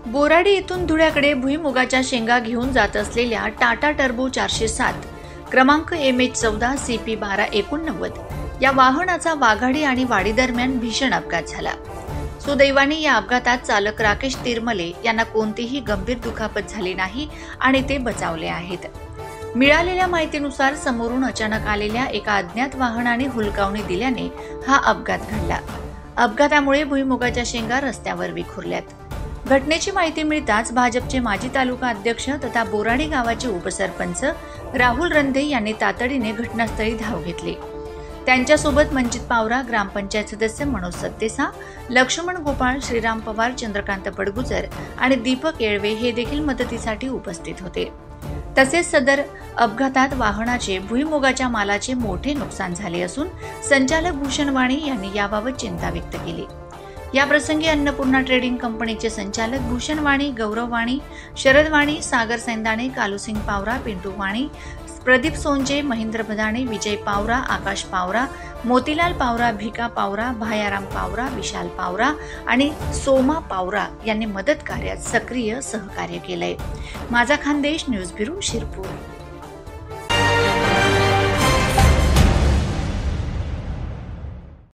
बोराडी येथून धुळ्याकडे भुईमुगाच्या शेंगा घेऊन जात असलेल्या टाटा टर्बो 407 क्रमांक MH14 CP 1289 या वाहनाचा वाघाडी आणि वाडी दरम्यान भीषण अपघात झाला। सुदैवाने या अपघातात चालक राकेश तिरमले यांना कोणतीही गंभीर दुखापत झाली नाही आणि ते बचावले आहेत। मिळालेल्या माहितीनुसार समोरून अचानक आलेल्या एका अज्ञात वाहनाने हुलकावणी दिल्याने हा अपघात घडला। अपघातामुळे भुईमुगाच्या शेंगा रस्त्यावर विखुरल्यात। घटनेची माहिती मिळताच भाजपचे माजी तालुका अध्यक्ष तथा बोराडी गावाचे उपसरपंच राहुल रंधे यांनी तातडीने घटनास्थळी धाव घेतली। त्यांच्यासोबत मंजित पावरा, ग्रामपंचायत सदस्य मनोज सत्तेसा, लक्ष्मण गोपाळ, श्रीराम पवार, चंद्रकांत पडगुजर आणि दीपक येळवे हे देखील मदतीसाठी उपस्थित होते। तसेच सदर अपघातात वाहनाचे भुईमुगाच्या मालाचे मोठे नुकसान झाले असून संचालक भूषण वाणी यांनी याबाबत चिंता व्यक्त केली। या प्रसंगी अन्नपूर्णा ट्रेडिंग कंपनीचे संचालक भूषण वाणी, गौरव वाणी, शरद वाणी, सागर सैंदाणे, कालूसिंग पावरा, पिंटू वाणी, प्रदीप सोंजे, महेंद्र भदाणे, विजय पावरा, आकाश पावरा, मोतीलाल पावरा, भिका पावरा, भायाराम पावरा, विशाल पावरा आणि सोमा पावरा यांनी मदत कार्यात सक्रिय सहकार्य केलंय। माझा खानदेश न्यूज ब्युरो शिरपूर।